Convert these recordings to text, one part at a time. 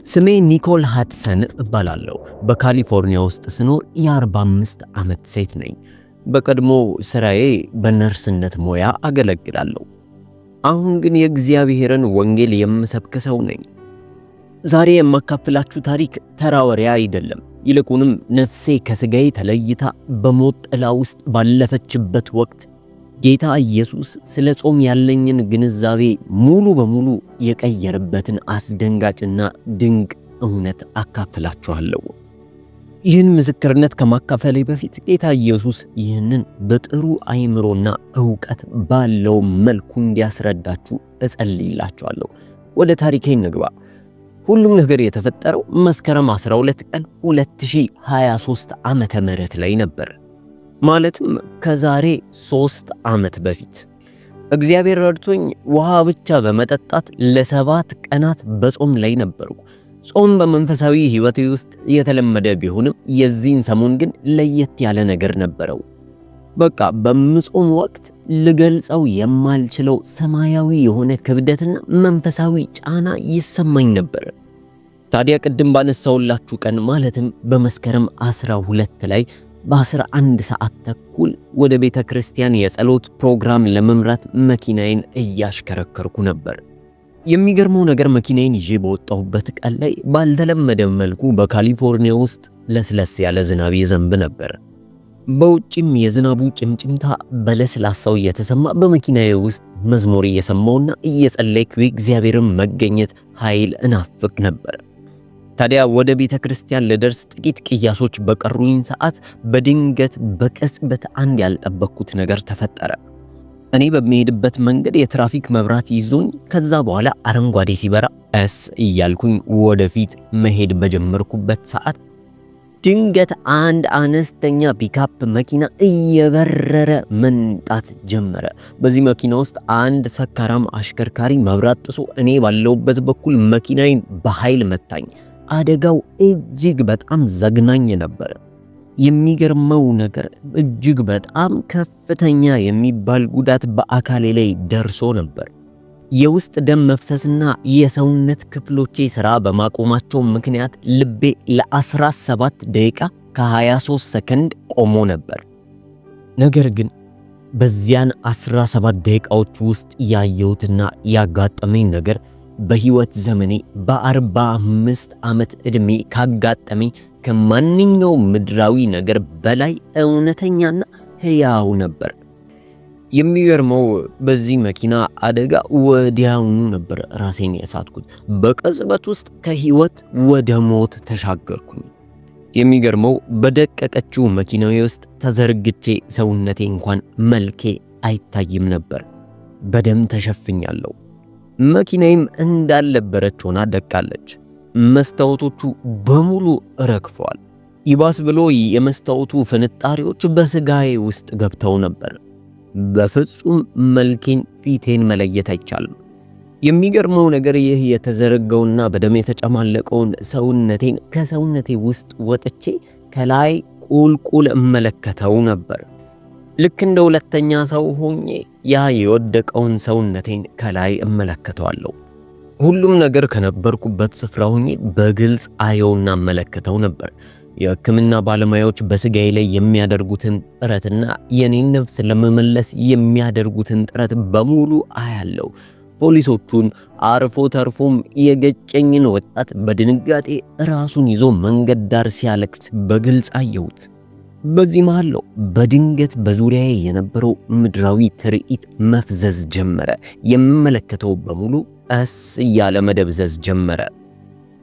ስሜ ኒኮል ሃድሰን እባላለሁ። በካሊፎርኒያ ውስጥ ስኖር የ45 ዓመት ሴት ነኝ። በቀድሞ ስራዬ በነርስነት ሙያ አገለግላለሁ። አሁን ግን የእግዚአብሔርን ወንጌል የምሰብክ ሰው ነኝ። ዛሬ የማካፍላችሁ ታሪክ ተራ ወሬ አይደለም። ይልቁንም ነፍሴ ከስጋዬ ተለይታ በሞት ጥላ ውስጥ ባለፈችበት ወቅት ጌታ ኢየሱስ ስለ ጾም ያለኝን ግንዛቤ ሙሉ በሙሉ የቀየረበትን አስደንጋጭና ድንቅ እውነት አካፍላችኋለሁ። ይህን ምስክርነት ከማካፈሌ በፊት ጌታ ኢየሱስ ይህንን በጥሩ አእምሮና ዕውቀት ባለው መልኩ እንዲያስረዳችሁ እጸልይላችኋለሁ። ወደ ታሪኬ እንግባ። ሁሉም ነገር የተፈጠረው መስከረም 12 ቀን 2023 ዓመተ ምህረት ላይ ነበር። ማለትም ከዛሬ 3 ዓመት በፊት እግዚአብሔር ረድቶኝ ውሃ ብቻ በመጠጣት ለ7 ቀናት በጾም ላይ ነበርኩ። ጾም በመንፈሳዊ ሕይወቴ ውስጥ የተለመደ ቢሆንም የዚህን ሰሞን ግን ለየት ያለ ነገር ነበረው። በቃ በምጾም ወቅት ልገልጸው የማልችለው ሰማያዊ የሆነ ክብደትና መንፈሳዊ ጫና ይሰማኝ ነበር። ታዲያ ቅድም ባነሳውላችሁ ቀን ማለትም በመስከረም 12 ላይ በ11 ሰዓት ተኩል ወደ ቤተ ክርስቲያን የጸሎት ፕሮግራም ለመምራት መኪናዬን እያሽከረከርኩ ነበር። የሚገርመው ነገር መኪናዬን ይዤ በወጣሁበት ቀን ላይ ባልተለመደ መልኩ በካሊፎርኒያ ውስጥ ለስለስ ያለ ዝናብ ይዘንብ ነበር። በውጭም የዝናቡ ጭምጭምታ በለስላሳው እየተሰማ በመኪናዬ ውስጥ መዝሙር እየሰማውና እየጸለይኩ የእግዚአብሔርን መገኘት ኃይል እናፍቅ ነበር። ታዲያ ወደ ቤተ ክርስቲያን ልደርስ ጥቂት ቅያሶች በቀሩኝ ሰዓት በድንገት በቅጽበት አንድ ያልጠበቅኩት ነገር ተፈጠረ። እኔ በሚሄድበት መንገድ የትራፊክ መብራት ይዞኝ ከዛ በኋላ አረንጓዴ ሲበራ ቀስ እያልኩኝ ወደፊት መሄድ በጀመርኩበት ሰዓት ድንገት አንድ አነስተኛ ፒካፕ መኪና እየበረረ መንጣት ጀመረ። በዚህ መኪና ውስጥ አንድ ሰካራም አሽከርካሪ መብራት ጥሶ እኔ ባለሁበት በኩል መኪናዬን በኃይል መታኝ። አደጋው እጅግ በጣም ዘግናኝ ነበር። የሚገርመው ነገር እጅግ በጣም ከፍተኛ የሚባል ጉዳት በአካሌ ላይ ደርሶ ነበር። የውስጥ ደም መፍሰስና የሰውነት ክፍሎቼ ሥራ በማቆማቸው ምክንያት ልቤ ለ17 ደቂቃ ከ23 ሰከንድ ቆሞ ነበር። ነገር ግን በዚያን 17 ደቂቃዎች ውስጥ ያየሁትና ያጋጠመኝ ነገር በህይወት ዘመኔ በ45 ዓመት ዕድሜ ካጋጠመኝ ከማንኛውም ምድራዊ ነገር በላይ እውነተኛና ሕያው ነበር። የሚገርመው በዚህ መኪና አደጋ ወዲያውኑ ነበር ራሴን የሳትኩት። በቅጽበት ውስጥ ከህይወት ወደ ሞት ተሻገርኩኝ። የሚገርመው በደቀቀችው መኪናዬ ውስጥ ተዘርግቼ ሰውነቴ እንኳን መልኬ አይታይም ነበር። በደም ተሸፍኛለሁ። መኪናዬም እንዳልነበረች ሆና ደቃለች። መስታወቶቹ በሙሉ ረግፈዋል። ይባስ ብሎ የመስታወቱ ፍንጣሪዎች በስጋዬ ውስጥ ገብተው ነበር። በፍጹም መልኬን፣ ፊቴን መለየት አይቻልም። የሚገርመው ነገር ይህ የተዘረገውና በደም የተጨማለቀውን ሰውነቴን ከሰውነቴ ውስጥ ወጥቼ ከላይ ቁልቁል እመለከተው ነበር። ልክ እንደ ሁለተኛ ሰው ሆኜ ያ የወደቀውን ሰውነቴን ከላይ እመለከተዋለሁ። ሁሉም ነገር ከነበርኩበት ስፍራ ሆኜ በግልጽ አየውና እመለከተው ነበር። የሕክምና ባለሙያዎች በስጋዬ ላይ የሚያደርጉትን ጥረትና የኔን ነፍስ ለመመለስ የሚያደርጉትን ጥረት በሙሉ አያለው። ፖሊሶቹን አርፎ ተርፎም የገጨኝን ወጣት በድንጋጤ ራሱን ይዞ መንገድ ዳር ሲያለቅስ በግልጽ አየሁት። በዚህ መሃል ነው በድንገት በዙሪያዬ የነበረው ምድራዊ ትርኢት መፍዘዝ ጀመረ። የምመለከተው በሙሉ ቀስ እያለ መደብዘዝ ጀመረ።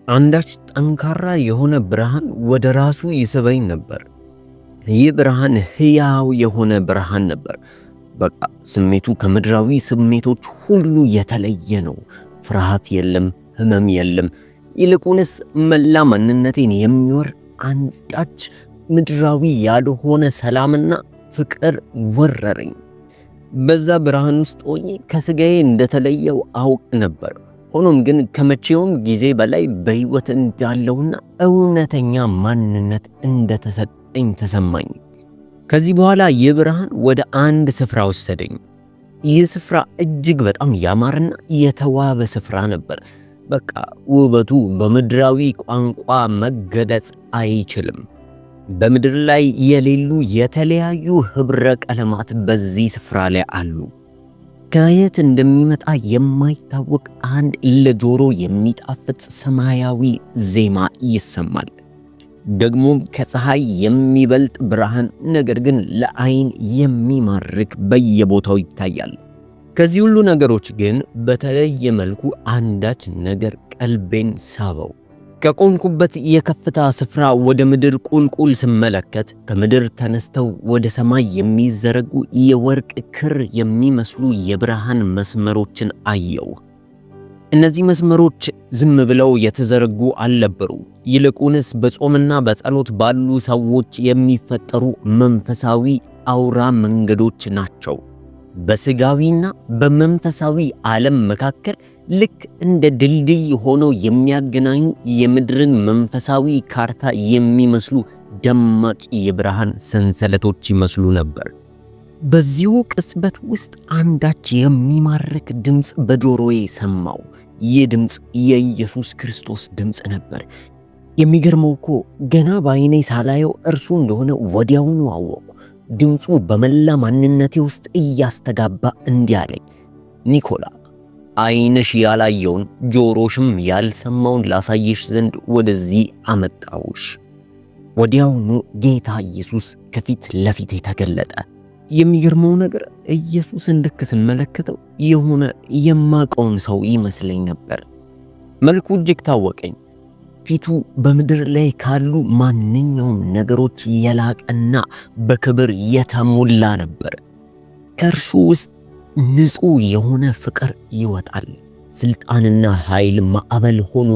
አንዳች ጠንካራ የሆነ ብርሃን ወደ ራሱ ይስበኝ ነበር። ይህ ብርሃን ሕያው የሆነ ብርሃን ነበር። በቃ ስሜቱ ከምድራዊ ስሜቶች ሁሉ የተለየ ነው። ፍርሃት የለም፣ ህመም የለም። ይልቁንስ መላ ማንነቴን የሚወር አንዳች ምድራዊ ያልሆነ ሰላምና ፍቅር ወረረኝ። በዛ ብርሃን ውስጥ ሆኜ ከስጋዬ እንደተለየው አውቅ ነበር። ሆኖም ግን ከመቼውም ጊዜ በላይ በህይወት እንዳለውና እውነተኛ ማንነት እንደተሰጠኝ ተሰማኝ። ከዚህ በኋላ ይህ ብርሃን ወደ አንድ ስፍራ ወሰደኝ። ይህ ስፍራ እጅግ በጣም ያማረና የተዋበ ስፍራ ነበር። በቃ ውበቱ በምድራዊ ቋንቋ መገለጽ አይችልም። በምድር ላይ የሌሉ የተለያዩ ህብረ ቀለማት በዚህ ስፍራ ላይ አሉ። ከየት እንደሚመጣ የማይታወቅ አንድ ለጆሮ የሚጣፍጥ ሰማያዊ ዜማ ይሰማል። ደግሞም ከፀሐይ የሚበልጥ ብርሃን፣ ነገር ግን ለዓይን የሚማርክ በየቦታው ይታያል። ከዚህ ሁሉ ነገሮች ግን በተለየ መልኩ አንዳች ነገር ቀልቤን ሳበው። ከቆምኩበት የከፍታ ስፍራ ወደ ምድር ቁልቁል ስመለከት ከምድር ተነስተው ወደ ሰማይ የሚዘረጉ የወርቅ ክር የሚመስሉ የብርሃን መስመሮችን አየው። እነዚህ መስመሮች ዝም ብለው የተዘረጉ አልነበሩ። ይልቁንስ በጾምና በጸሎት ባሉ ሰዎች የሚፈጠሩ መንፈሳዊ አውራ መንገዶች ናቸው። በስጋዊና በመንፈሳዊ ዓለም መካከል ልክ እንደ ድልድይ ሆነው የሚያገናኙ የምድርን መንፈሳዊ ካርታ የሚመስሉ ደማቅ የብርሃን ሰንሰለቶች ይመስሉ ነበር። በዚሁ ቅጽበት ውስጥ አንዳች የሚማርክ ድምፅ በጆሮዬ ሰማው። ይህ ድምፅ የኢየሱስ ክርስቶስ ድምፅ ነበር። የሚገርመው እኮ ገና በዓይኔ ሳላየው እርሱ እንደሆነ ወዲያውኑ አወቁ። ድምፁ በመላ ማንነቴ ውስጥ እያስተጋባ እንዲህ አለኝ፣ ኒኮላ፣ ዓይንሽ ያላየውን ጆሮሽም ያልሰማውን ላሳየሽ ዘንድ ወደዚህ አመጣውሽ። ወዲያውኑ ጌታ ኢየሱስ ከፊት ለፊቴ ተገለጠ። የሚገርመው ነገር ኢየሱስን ልክ ስመለከተው የሆነ የማቀውን ሰው ይመስለኝ ነበር። መልኩ እጅግ ታወቀኝ። ፊቱ በምድር ላይ ካሉ ማንኛውም ነገሮች የላቀና በክብር የተሞላ ነበር። ከእርሱ ውስጥ ንጹሕ የሆነ ፍቅር ይወጣል። ስልጣንና ኃይል ማዕበል ሆኖ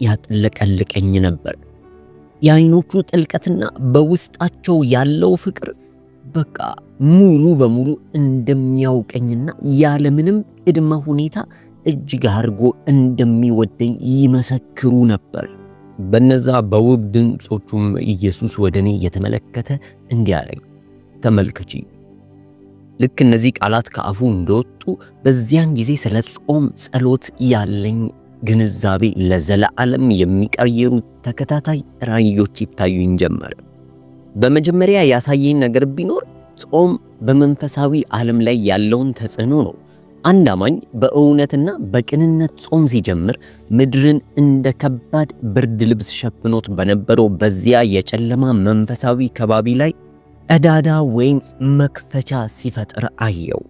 ያጥለቀልቀኝ ነበር። የዓይኖቹ ጥልቀትና በውስጣቸው ያለው ፍቅር በቃ ሙሉ በሙሉ እንደሚያውቀኝና ያለምንም ቅድመ ሁኔታ እጅግ አድርጎ እንደሚወደኝ ይመሰክሩ ነበር። በነዛ በውብ ድምጾቹም ኢየሱስ ወደኔ እየተመለከተ እንዲህ አለኝ፣ ተመልከቺ። ልክ እነዚህ ቃላት ከአፉ እንደወጡ በዚያን ጊዜ ስለ ጾም ጸሎት ያለኝ ግንዛቤ ለዘላለም የሚቀየሩ ተከታታይ ራእዮች ይታዩኝ ጀመረ። በመጀመሪያ ያሳየኝ ነገር ቢኖር ጾም በመንፈሳዊ ዓለም ላይ ያለውን ተጽዕኖ ነው። አንድ አማኝ በእውነትና በቅንነት ጾም ሲጀምር ምድርን እንደ ከባድ ብርድ ልብስ ሸፍኖት በነበረው በዚያ የጨለማ መንፈሳዊ ከባቢ ላይ ቀዳዳ ወይም መክፈቻ ሲፈጥር አየው።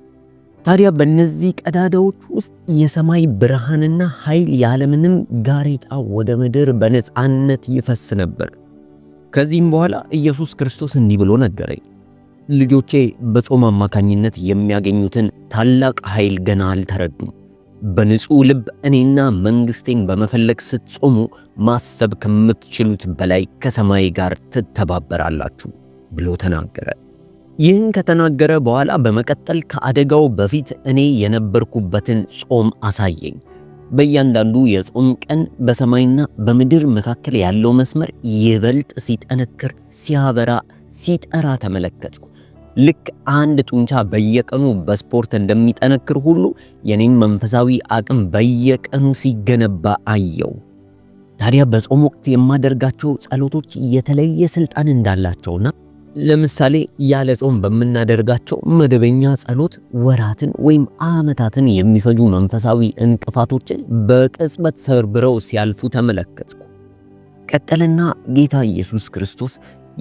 ታዲያ በእነዚህ ቀዳዳዎች ውስጥ የሰማይ ብርሃንና ኃይል ያለምንም ጋሬጣ ወደ ምድር በነፃነት ይፈስ ነበር። ከዚህም በኋላ ኢየሱስ ክርስቶስ እንዲህ ብሎ ነገረኝ፣ ልጆቼ በጾም አማካኝነት የሚያገኙትን ታላቅ ኃይል ገና አልተረዱም። በንጹህ ልብ እኔና መንግስቴን በመፈለግ ስትጾሙ ማሰብ ከምትችሉት በላይ ከሰማይ ጋር ትተባበራላችሁ ብሎ ተናገረ። ይህን ከተናገረ በኋላ በመቀጠል ከአደጋው በፊት እኔ የነበርኩበትን ጾም አሳየኝ። በእያንዳንዱ የጾም ቀን በሰማይና በምድር መካከል ያለው መስመር ይበልጥ ሲጠነክር፣ ሲያበራ፣ ሲጠራ ተመለከትኩ። ልክ አንድ ጡንቻ በየቀኑ በስፖርት እንደሚጠነክር ሁሉ የኔን መንፈሳዊ አቅም በየቀኑ ሲገነባ አየው። ታዲያ በጾም ወቅት የማደርጋቸው ጸሎቶች የተለየ ስልጣን እንዳላቸውና ለምሳሌ ያለ ጾም በምናደርጋቸው መደበኛ ጸሎት ወራትን ወይም ዓመታትን የሚፈጁ መንፈሳዊ እንቅፋቶችን በቅጽበት ሰብረው ሲያልፉ ተመለከትኩ። ቀጠልና ጌታ ኢየሱስ ክርስቶስ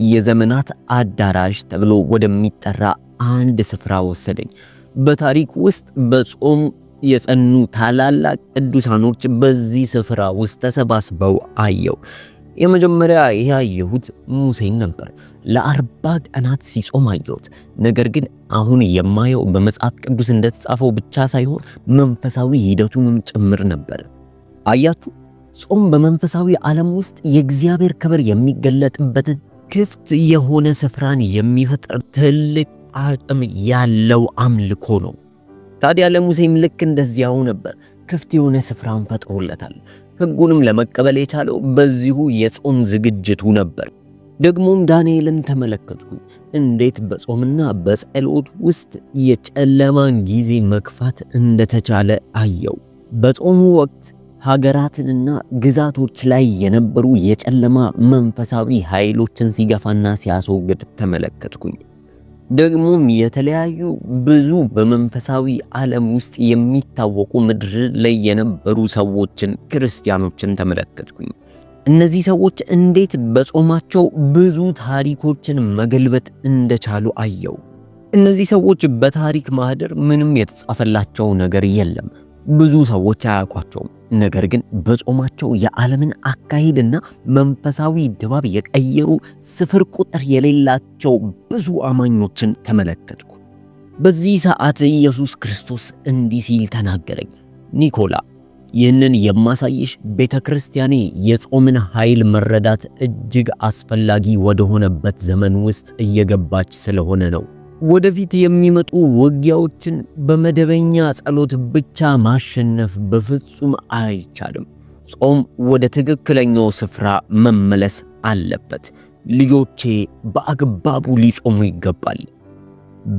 የዘመናት አዳራሽ ተብሎ ወደሚጠራ አንድ ስፍራ ወሰደኝ። በታሪክ ውስጥ በጾም የጸኑ ታላላቅ ቅዱሳኖች በዚህ ስፍራ ውስጥ ተሰባስበው አየው። የመጀመሪያ ያየሁት ሙሴን ነበር። ለ40 ቀናት ሲጾም አየሁት። ነገር ግን አሁን የማየው በመጽሐፍ ቅዱስ እንደተጻፈው ብቻ ሳይሆን መንፈሳዊ ሂደቱንም ጭምር ነበር። አያችሁ፣ ጾም በመንፈሳዊ ዓለም ውስጥ የእግዚአብሔር ክብር የሚገለጥበትን ክፍት የሆነ ስፍራን የሚፈጥር ትልቅ አቅም ያለው አምልኮ ነው። ታዲያ ለሙሴም ልክ እንደዚያው ነበር። ክፍት የሆነ ስፍራን ፈጥሮለታል። ሕጉንም ለመቀበል የቻለው በዚሁ የጾም ዝግጅቱ ነበር። ደግሞም ዳንኤልን ተመለከትኩ። እንዴት በጾምና በጸሎት ውስጥ የጨለማን ጊዜ መክፋት እንደተቻለ አየው። በጾሙ ወቅት ሀገራትንና ግዛቶች ላይ የነበሩ የጨለማ መንፈሳዊ ኃይሎችን ሲገፋና ሲያስወግድ ተመለከትኩኝ። ደግሞም የተለያዩ ብዙ በመንፈሳዊ ዓለም ውስጥ የሚታወቁ ምድር ላይ የነበሩ ሰዎችን ክርስቲያኖችን ተመለከትኩኝ። እነዚህ ሰዎች እንዴት በጾማቸው ብዙ ታሪኮችን መገልበጥ እንደቻሉ አየው። እነዚህ ሰዎች በታሪክ ማህደር ምንም የተጻፈላቸው ነገር የለም። ብዙ ሰዎች አያውቋቸውም። ነገር ግን በጾማቸው የዓለምን አካሄድና መንፈሳዊ ድባብ የቀየሩ ስፍር ቁጥር የሌላቸው ብዙ አማኞችን ተመለከትኩ። በዚህ ሰዓት ኢየሱስ ክርስቶስ እንዲህ ሲል ተናገረኝ። ኒኮላ፣ ይህንን የማሳይሽ ቤተክርስቲያኔ የጾምን ኃይል መረዳት እጅግ አስፈላጊ ወደሆነበት ዘመን ውስጥ እየገባች ስለሆነ ነው። ወደፊት የሚመጡ ውጊያዎችን በመደበኛ ጸሎት ብቻ ማሸነፍ በፍጹም አይቻልም። ጾም ወደ ትክክለኛው ስፍራ መመለስ አለበት። ልጆቼ በአግባቡ ሊጾሙ ይገባል።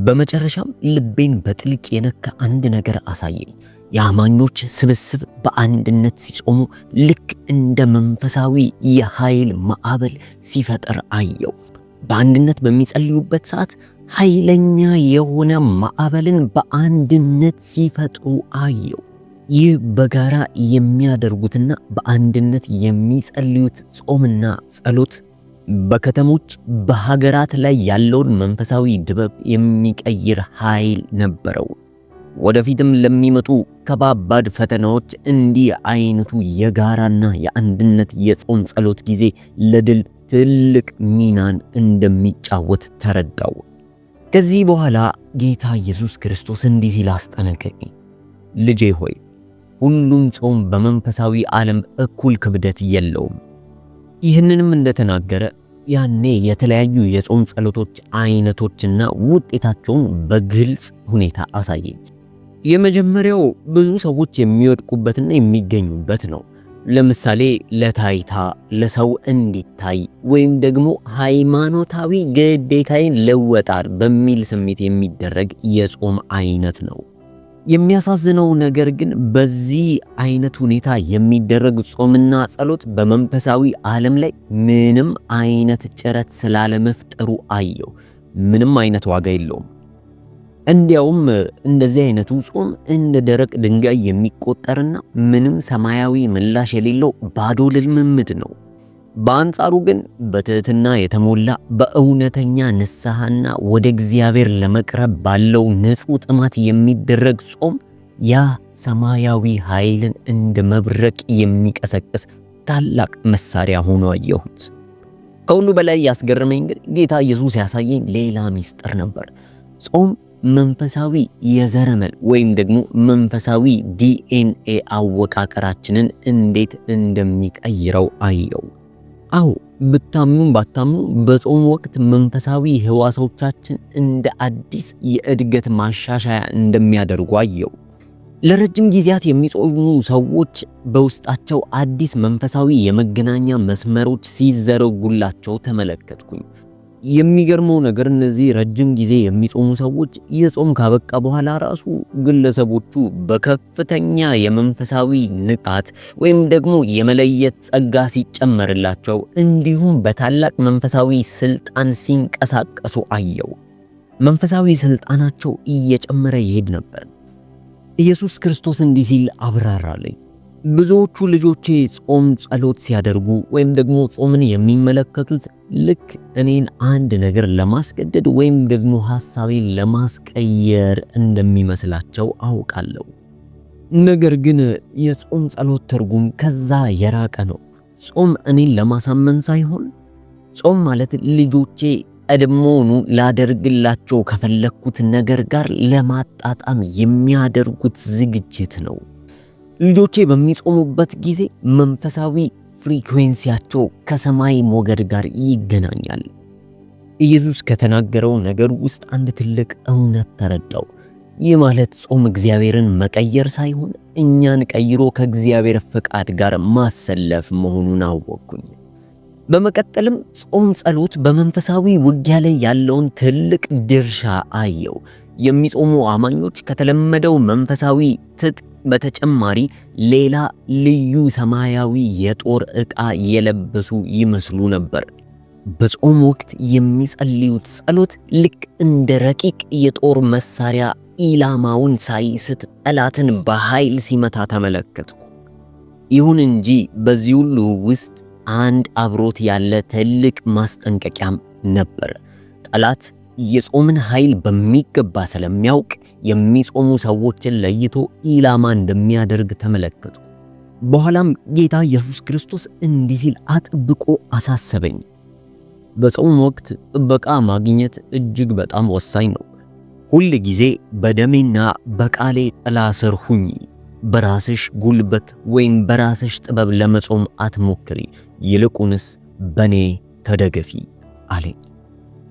በመጨረሻም ልቤን በጥልቅ የነካ አንድ ነገር አሳየኝ። የአማኞች ስብስብ በአንድነት ሲጾሙ ልክ እንደ መንፈሳዊ የኃይል ማዕበል ሲፈጠር አየው። በአንድነት በሚጸልዩበት ሰዓት ኃይለኛ የሆነ ማዕበልን በአንድነት ሲፈጥሩ አየው። ይህ በጋራ የሚያደርጉትና በአንድነት የሚጸልዩት ጾምና ጸሎት በከተሞች በሀገራት ላይ ያለውን መንፈሳዊ ድባብ የሚቀይር ኃይል ነበረው። ወደፊትም ለሚመጡ ከባባድ ፈተናዎች እንዲህ አይነቱ የጋራና የአንድነት የጾም ጸሎት ጊዜ ለድል ትልቅ ሚናን እንደሚጫወት ተረዳው። ከዚህ በኋላ ጌታ ኢየሱስ ክርስቶስ እንዲህ ሲል አስጠነቀቀኝ። ልጄ ሆይ፣ ሁሉም ጾም በመንፈሳዊ ዓለም እኩል ክብደት የለውም። ይህንንም እንደተናገረ ያኔ የተለያዩ የጾም ጸሎቶች አይነቶችና ውጤታቸውን በግልጽ ሁኔታ አሳየኝ። የመጀመሪያው ብዙ ሰዎች የሚወድቁበትና የሚገኙበት ነው። ለምሳሌ ለታይታ፣ ለሰው እንዲታይ ወይም ደግሞ ሃይማኖታዊ ግዴታዬን ለወጣር በሚል ስሜት የሚደረግ የጾም አይነት ነው። የሚያሳዝነው ነገር ግን በዚህ አይነት ሁኔታ የሚደረግ ጾምና ጸሎት በመንፈሳዊ ዓለም ላይ ምንም አይነት ጭረት ስላለመፍጠሩ አየው። ምንም አይነት ዋጋ የለውም። እንዲያውም እንደዚህ አይነቱ ጾም እንደ ደረቅ ድንጋይ የሚቆጠርና ምንም ሰማያዊ ምላሽ የሌለው ባዶ ልምምድ ነው። በአንጻሩ ግን በትህትና የተሞላ በእውነተኛ ንስሐና ወደ እግዚአብሔር ለመቅረብ ባለው ንጹህ ጥማት የሚደረግ ጾም ያ ሰማያዊ ኃይልን እንደ መብረቅ የሚቀሰቅስ ታላቅ መሳሪያ ሆኖ አየሁት። ከሁሉ በላይ ያስገረመኝ ግን ጌታ ኢየሱስ ያሳየኝ ሌላ ሚስጥር ነበር። ጾም መንፈሳዊ የዘረመል ወይም ደግሞ መንፈሳዊ ዲኤንኤ አወቃቀራችንን እንዴት እንደሚቀይረው አየው። አዎ፣ ብታምኑም ባታምኑ በጾም ወቅት መንፈሳዊ ህዋሶቻችን እንደ አዲስ የእድገት ማሻሻያ እንደሚያደርጉ አየው። ለረጅም ጊዜያት የሚጾሙ ሰዎች በውስጣቸው አዲስ መንፈሳዊ የመገናኛ መስመሮች ሲዘረጉላቸው ተመለከትኩኝ። የሚገርመው ነገር እነዚህ ረጅም ጊዜ የሚጾሙ ሰዎች የጾም ካበቃ በኋላ ራሱ ግለሰቦቹ በከፍተኛ የመንፈሳዊ ንቃት ወይም ደግሞ የመለየት ጸጋ ሲጨመርላቸው እንዲሁም በታላቅ መንፈሳዊ ስልጣን ሲንቀሳቀሱ አየው። መንፈሳዊ ስልጣናቸው እየጨመረ ይሄድ ነበር። ኢየሱስ ክርስቶስ እንዲህ ሲል አብራራለኝ። ብዙዎቹ ልጆቼ ጾም ጸሎት ሲያደርጉ ወይም ደግሞ ጾምን የሚመለከቱት ልክ እኔን አንድ ነገር ለማስገደድ ወይም ደግሞ ሐሳቤን ለማስቀየር እንደሚመስላቸው አውቃለሁ። ነገር ግን የጾም ጸሎት ትርጉም ከዛ የራቀ ነው። ጾም እኔን ለማሳመን ሳይሆን ጾም ማለት ልጆቼ ቀድሞውኑ ላደርግላቸው ከፈለኩት ነገር ጋር ለማጣጣም የሚያደርጉት ዝግጅት ነው። ልጆቼ በሚጾሙበት ጊዜ መንፈሳዊ ፍሪኩዌንሲያቸው ከሰማይ ሞገድ ጋር ይገናኛል። ኢየሱስ ከተናገረው ነገር ውስጥ አንድ ትልቅ እውነት ተረዳው። ይህ ማለት ጾም እግዚአብሔርን መቀየር ሳይሆን እኛን ቀይሮ ከእግዚአብሔር ፈቃድ ጋር ማሰለፍ መሆኑን አወቅኩኝ። በመቀጠልም ጾም ጸሎት በመንፈሳዊ ውጊያ ላይ ያለውን ትልቅ ድርሻ አየው። የሚጾሙ አማኞች ከተለመደው መንፈሳዊ ትጥቅ በተጨማሪ ሌላ ልዩ ሰማያዊ የጦር ዕቃ የለበሱ ይመስሉ ነበር። በጾም ወቅት የሚጸልዩት ጸሎት ልክ እንደ ረቂቅ የጦር መሳሪያ ኢላማውን ሳይስት ጠላትን በኃይል ሲመታ ተመለከትኩ። ይሁን እንጂ በዚህ ሁሉ ውስጥ አንድ አብሮት ያለ ትልቅ ማስጠንቀቂያም ነበር። ጠላት የጾምን ኃይል በሚገባ ስለሚያውቅ የሚጾሙ ሰዎችን ለይቶ ኢላማ እንደሚያደርግ ተመለከቱ። በኋላም ጌታ ኢየሱስ ክርስቶስ እንዲህ ሲል አጥብቆ አሳሰበኝ። በጾም ወቅት ጥበቃ ማግኘት እጅግ በጣም ወሳኝ ነው። ሁል ጊዜ በደሜና በቃሌ ጥላ ስር ሁኚ። በራስሽ ጉልበት ወይም በራስሽ ጥበብ ለመጾም አትሞክሪ፣ ይልቁንስ በኔ ተደገፊ አለኝ።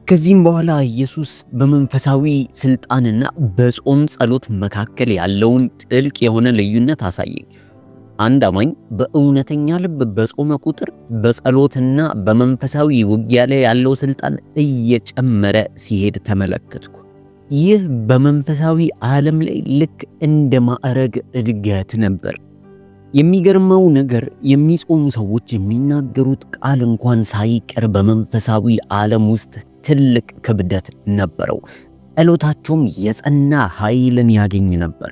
ከዚህም በኋላ ኢየሱስ በመንፈሳዊ ስልጣንና በጾም ጸሎት መካከል ያለውን ጥልቅ የሆነ ልዩነት አሳየኝ። አንድ አማኝ በእውነተኛ ልብ በጾመ ቁጥር በጸሎትና በመንፈሳዊ ውጊያ ላይ ያለው ስልጣን እየጨመረ ሲሄድ ተመለከትኩ። ይህ በመንፈሳዊ ዓለም ላይ ልክ እንደ ማዕረግ እድገት ነበር። የሚገርመው ነገር የሚጾሙ ሰዎች የሚናገሩት ቃል እንኳን ሳይቀር በመንፈሳዊ ዓለም ውስጥ ትልቅ ክብደት ነበረው። ጸሎታቸውም የጸና ኃይልን ያገኝ ነበር።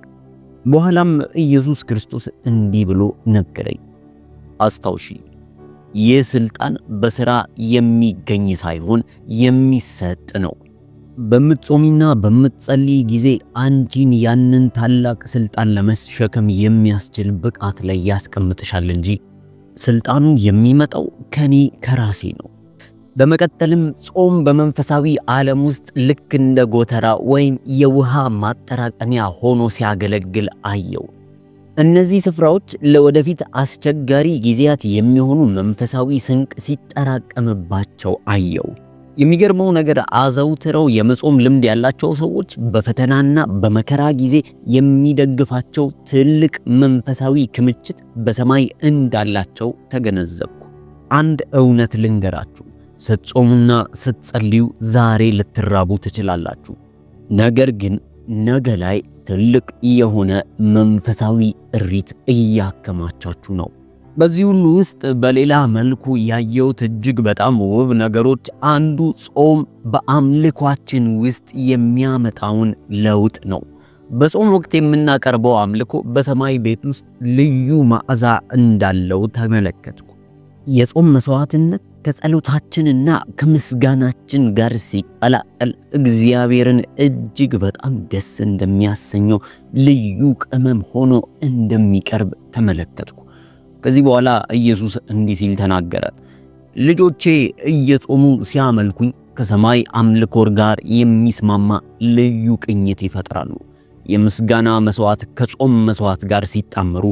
በኋላም ኢየሱስ ክርስቶስ እንዲህ ብሎ ነገረኝ፣ አስታውሺ፣ ይህ ስልጣን በሥራ የሚገኝ ሳይሆን የሚሰጥ ነው። በምትጾሚና በምትጸልይ ጊዜ አንቺን ያንን ታላቅ ስልጣን ለመሸከም የሚያስችል ብቃት ላይ ያስቀምጥሻል እንጂ ስልጣኑ የሚመጣው ከራሴ ነው። በመቀጠልም ጾም በመንፈሳዊ ዓለም ውስጥ ልክ እንደ ጎተራ ወይም የውሃ ማጠራቀሚያ ሆኖ ሲያገለግል አየው። እነዚህ ስፍራዎች ለወደፊት አስቸጋሪ ጊዜያት የሚሆኑ መንፈሳዊ ስንቅ ሲጠራቀምባቸው አየው። የሚገርመው ነገር አዘውትረው የመጾም ልምድ ያላቸው ሰዎች በፈተናና በመከራ ጊዜ የሚደግፋቸው ትልቅ መንፈሳዊ ክምችት በሰማይ እንዳላቸው ተገነዘብኩ። አንድ እውነት ልንገራችሁ፣ ስትጾሙና ስትጸልዩ ዛሬ ልትራቡ ትችላላችሁ። ነገር ግን ነገ ላይ ትልቅ የሆነ መንፈሳዊ እሪት እያከማቻችሁ ነው። በዚህ ሁሉ ውስጥ በሌላ መልኩ ያየሁት እጅግ በጣም ውብ ነገሮች አንዱ ጾም በአምልኳችን ውስጥ የሚያመጣውን ለውጥ ነው። በጾም ወቅት የምናቀርበው አምልኮ በሰማይ ቤት ውስጥ ልዩ መዓዛ እንዳለው ተመለከትኩ። የጾም መስዋዕትነት ከጸሎታችንና ከምስጋናችን ጋር ሲቀላቀል እግዚአብሔርን እጅግ በጣም ደስ እንደሚያሰኘው ልዩ ቅመም ሆኖ እንደሚቀርብ ተመለከትኩ። ከዚህ በኋላ ኢየሱስ እንዲህ ሲል ተናገረ፣ ልጆቼ እየጾሙ ሲያመልኩኝ ከሰማይ አምልኮር ጋር የሚስማማ ልዩ ቅኝት ይፈጥራሉ። የምስጋና መስዋዕት ከጾም መስዋዕት ጋር ሲጣመሩ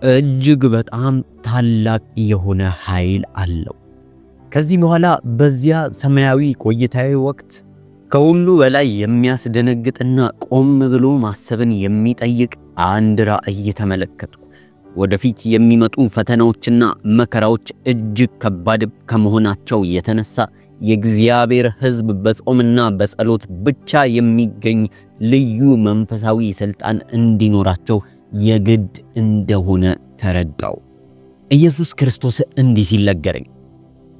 እጅግ በጣም ታላቅ የሆነ ኃይል አለው። ከዚህ በኋላ በዚያ ሰማያዊ ቆይታዊ ወቅት ከሁሉ በላይ የሚያስደነግጥና ቆም ብሎ ማሰብን የሚጠይቅ አንድ ራእይ ተመለከትኩ። ወደፊት የሚመጡ ፈተናዎችና መከራዎች እጅግ ከባድ ከመሆናቸው የተነሳ የእግዚአብሔር ሕዝብ በጾምና በጸሎት ብቻ የሚገኝ ልዩ መንፈሳዊ ስልጣን እንዲኖራቸው የግድ እንደሆነ ተረዳው። ኢየሱስ ክርስቶስ እንዲህ ሲል ነገረኝ፣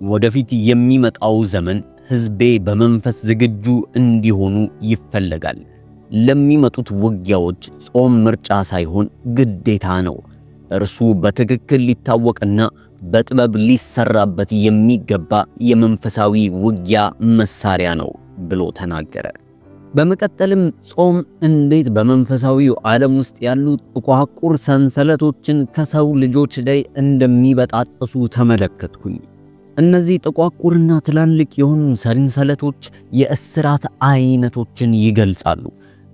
ወደፊት የሚመጣው ዘመን ሕዝቤ በመንፈስ ዝግጁ እንዲሆኑ ይፈለጋል። ለሚመጡት ውጊያዎች ጾም ምርጫ ሳይሆን ግዴታ ነው። እርሱ በትክክል ሊታወቅና በጥበብ ሊሰራበት የሚገባ የመንፈሳዊ ውጊያ መሳሪያ ነው ብሎ ተናገረ። በመቀጠልም ጾም እንዴት በመንፈሳዊው ዓለም ውስጥ ያሉ ጥቋቁር ሰንሰለቶችን ከሰው ልጆች ላይ እንደሚበጣጥሱ ተመለከትኩኝ። እነዚህ ጥቋቁርና ትላልቅ የሆኑ ሰንሰለቶች የእስራት አይነቶችን ይገልጻሉ።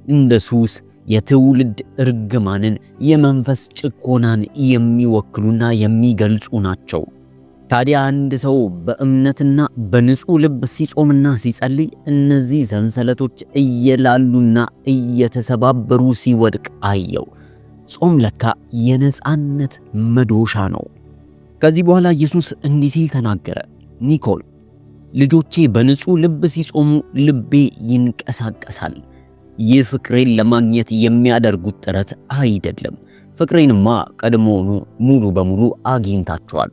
እንደ ሱስ፣ የትውልድ እርግማንን፣ የመንፈስ ጭቆናን የሚወክሉና የሚገልጹ ናቸው። ታዲያ አንድ ሰው በእምነትና በንጹህ ልብ ሲጾምና ሲጸልይ እነዚህ ሰንሰለቶች እየላሉና እየተሰባበሩ ሲወድቅ አየው። ጾም ለካ የነጻነት መዶሻ ነው። ከዚህ በኋላ ኢየሱስ እንዲህ ሲል ተናገረ፣ ኒኮል ልጆቼ በንጹህ ልብ ሲጾሙ ልቤ ይንቀሳቀሳል። ይህ ፍቅሬን ለማግኘት የሚያደርጉት ጥረት አይደለም። ፍቅሬንማ ቀድሞውኑ ሙሉ በሙሉ አግኝታችኋል።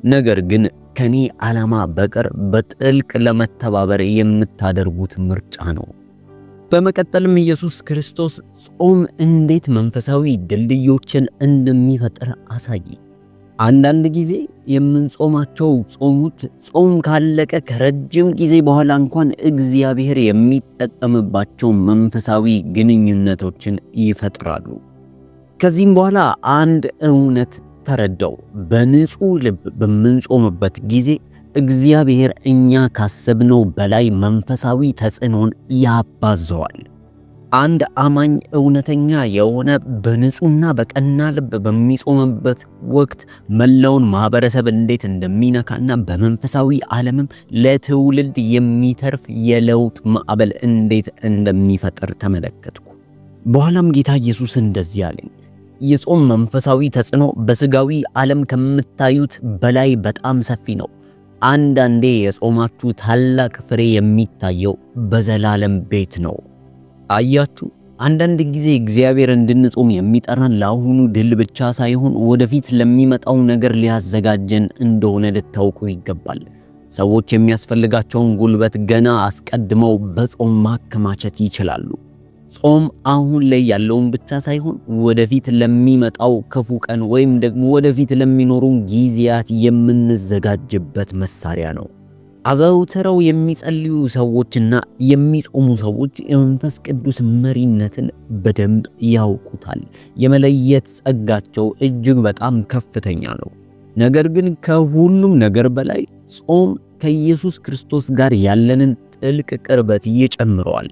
ነገር ግን ከኔ ዓላማ በቀር በጥልቅ ለመተባበር የምታደርጉት ምርጫ ነው። በመቀጠልም ኢየሱስ ክርስቶስ ጾም እንዴት መንፈሳዊ ድልድዮችን እንደሚፈጥር አሳየ። አንዳንድ ጊዜ የምንጾማቸው ጾሞች ጾም ካለቀ ከረጅም ጊዜ በኋላ እንኳን እግዚአብሔር የሚጠቀምባቸው መንፈሳዊ ግንኙነቶችን ይፈጥራሉ። ከዚህም በኋላ አንድ እውነት ተረዳው። በንጹህ ልብ በምንጾምበት ጊዜ እግዚአብሔር እኛ ካሰብነው በላይ መንፈሳዊ ተጽዕኖን ያባዘዋል። አንድ አማኝ እውነተኛ የሆነ በንጹህና በቀና ልብ በሚጾምበት ወቅት መላውን ማህበረሰብ እንዴት እንደሚነካና በመንፈሳዊ ዓለምም ለትውልድ የሚተርፍ የለውጥ ማዕበል እንዴት እንደሚፈጥር ተመለከትኩ። በኋላም ጌታ ኢየሱስ እንደዚህ አለኝ፣ የጾም መንፈሳዊ ተጽዕኖ በስጋዊ ዓለም ከምታዩት በላይ በጣም ሰፊ ነው። አንዳንዴ የጾማችሁ ታላቅ ፍሬ የሚታየው በዘላለም ቤት ነው። አያችሁ፣ አንዳንድ ጊዜ እግዚአብሔር እንድንጾም የሚጠራን ለአሁኑ ድል ብቻ ሳይሆን ወደፊት ለሚመጣው ነገር ሊያዘጋጀን እንደሆነ ልታውቁ ይገባል። ሰዎች የሚያስፈልጋቸውን ጉልበት ገና አስቀድመው በጾም ማከማቸት ይችላሉ። ጾም አሁን ላይ ያለውን ብቻ ሳይሆን ወደፊት ለሚመጣው ክፉ ቀን ወይም ደግሞ ወደፊት ለሚኖሩ ጊዜያት የምንዘጋጅበት መሳሪያ ነው። አዘውትረው የሚጸልዩ ሰዎችና የሚጾሙ ሰዎች የመንፈስ ቅዱስ መሪነትን በደንብ ያውቁታል። የመለየት ጸጋቸው እጅግ በጣም ከፍተኛ ነው። ነገር ግን ከሁሉም ነገር በላይ ጾም ከኢየሱስ ክርስቶስ ጋር ያለንን ጥልቅ ቅርበት ይጨምረዋል።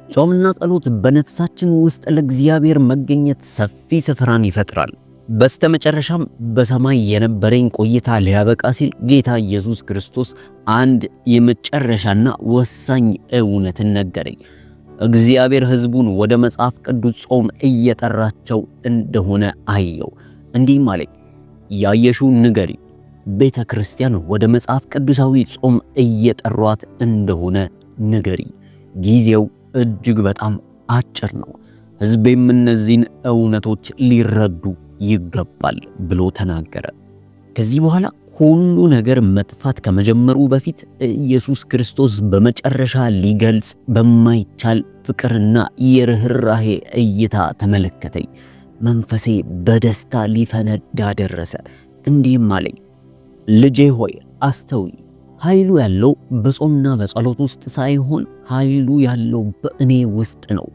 ጾምና ጸሎት በነፍሳችን ውስጥ ለእግዚአብሔር መገኘት ሰፊ ስፍራን ይፈጥራል። በስተመጨረሻም በሰማይ የነበረኝ ቆይታ ሊያበቃ ሲል ጌታ ኢየሱስ ክርስቶስ አንድ የመጨረሻና ወሳኝ እውነትን ነገረኝ። እግዚአብሔር ሕዝቡን ወደ መጽሐፍ ቅዱስ ጾም እየጠራቸው እንደሆነ አየው። እንዲህም አለኝ፣ ያየሽውን ንገሪ። ቤተ ክርስቲያን ወደ መጽሐፍ ቅዱሳዊ ጾም እየጠሯት እንደሆነ ንገሪ። ጊዜው እጅግ በጣም አጭር ነው። ሕዝቤም እነዚህን እውነቶች ሊረዱ ይገባል ብሎ ተናገረ። ከዚህ በኋላ ሁሉ ነገር መጥፋት ከመጀመሩ በፊት ኢየሱስ ክርስቶስ በመጨረሻ ሊገልጽ በማይቻል ፍቅርና የርህራሄ እይታ ተመለከተኝ። መንፈሴ በደስታ ሊፈነዳ ደረሰ። እንዲህም አለኝ፣ ልጄ ሆይ አስተውይ። ኃይሉ ያለው በጾምና በጸሎት ውስጥ ሳይሆን ኃይሉ ያለው በእኔ ውስጥ ነው።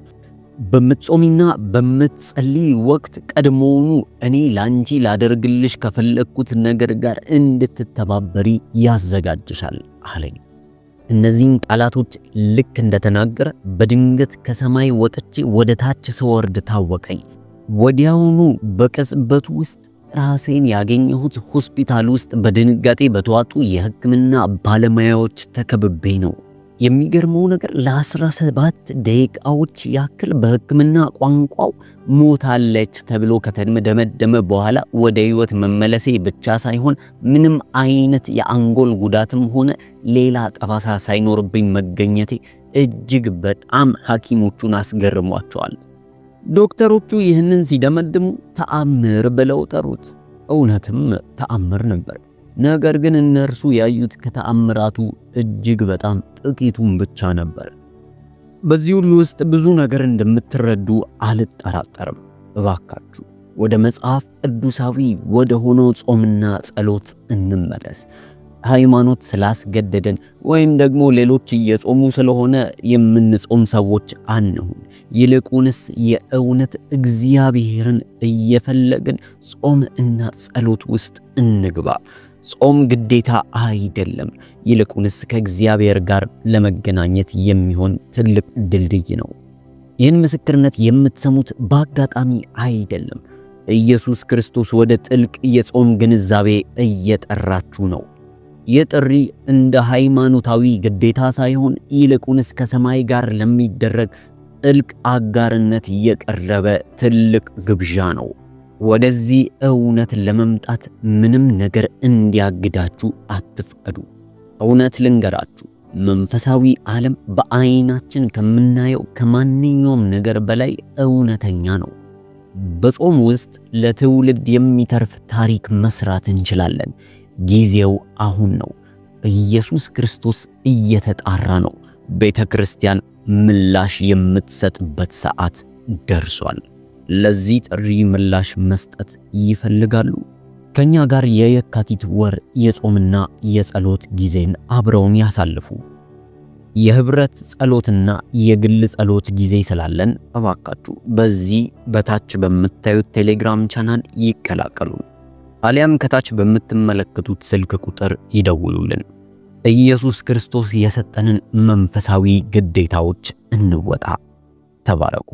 በምትጾሚና በምትጸልይ ወቅት ቀድሞውኑ እኔ ላንቺ ላደርግልሽ ከፈለኩት ነገር ጋር እንድትተባበሪ ያዘጋጅሻል አለኝ። እነዚህን ቃላቶች ልክ እንደተናገረ በድንገት ከሰማይ ወጥቼ ወደ ታች ስወርድ ታወቀኝ። ወዲያውኑ በቅጽበት ውስጥ ራሴን ያገኘሁት ሆስፒታል ውስጥ በድንጋጤ በተዋጡ የሕክምና ባለሙያዎች ተከብቤ ነው። የሚገርመው ነገር ለ17 ደቂቃዎች ያክል በሕክምና ቋንቋው ሞታለች ተብሎ ከተደመደመ በኋላ ወደ ሕይወት መመለሴ ብቻ ሳይሆን ምንም አይነት የአንጎል ጉዳትም ሆነ ሌላ ጠባሳ ሳይኖርብኝ መገኘቴ እጅግ በጣም ሐኪሞቹን አስገርሟቸዋል። ዶክተሮቹ ይህንን ሲደመድሙ ተአምር ብለው ጠሩት። እውነትም ተአምር ነበር። ነገር ግን እነርሱ ያዩት ከተአምራቱ እጅግ በጣም ጥቂቱን ብቻ ነበር። በዚህ ሁሉ ውስጥ ብዙ ነገር እንደምትረዱ አልጠራጠርም። እባካችሁ ወደ መጽሐፍ ቅዱሳዊ ወደ ሆነው ጾምና ጸሎት እንመለስ። ሃይማኖት ስላስገደደን ወይም ደግሞ ሌሎች እየጾሙ ስለሆነ የምንጾም ሰዎች አንሁን። ይልቁንስ የእውነት እግዚአብሔርን እየፈለግን ጾም እና ጸሎት ውስጥ እንግባ። ጾም ግዴታ አይደለም፣ ይልቁንስ ከእግዚአብሔር ጋር ለመገናኘት የሚሆን ትልቅ ድልድይ ነው። ይህን ምስክርነት የምትሰሙት በአጋጣሚ አይደለም። ኢየሱስ ክርስቶስ ወደ ጥልቅ የጾም ግንዛቤ እየጠራችሁ ነው። ይህ ጥሪ እንደ ሃይማኖታዊ ግዴታ ሳይሆን ይልቁንስ ከሰማይ ጋር ለሚደረግ ጥልቅ አጋርነት የቀረበ ትልቅ ግብዣ ነው። ወደዚህ እውነት ለመምጣት ምንም ነገር እንዲያግዳችሁ አትፍቀዱ። እውነት ልንገራችሁ፣ መንፈሳዊ ዓለም በአይናችን ከምናየው ከማንኛውም ነገር በላይ እውነተኛ ነው። በጾም ውስጥ ለትውልድ የሚተርፍ ታሪክ መስራት እንችላለን። ጊዜው አሁን ነው። ኢየሱስ ክርስቶስ እየተጣራ ነው። ቤተ ክርስቲያን ምላሽ የምትሰጥበት ሰዓት ደርሷል። ለዚህ ጥሪ ምላሽ መስጠት ይፈልጋሉ? ከኛ ጋር የየካቲት ወር የጾምና የጸሎት ጊዜን አብረውን ያሳልፉ። የህብረት ጸሎትና የግል ጸሎት ጊዜ ስላለን እባካችሁ በዚህ በታች በምታዩት ቴሌግራም ቻናል ይቀላቀሉ። አሊያም ከታች በምትመለከቱት ስልክ ቁጥር ይደውሉልን። ኢየሱስ ክርስቶስ የሰጠንን መንፈሳዊ ግዴታዎች እንወጣ። ተባረኩ።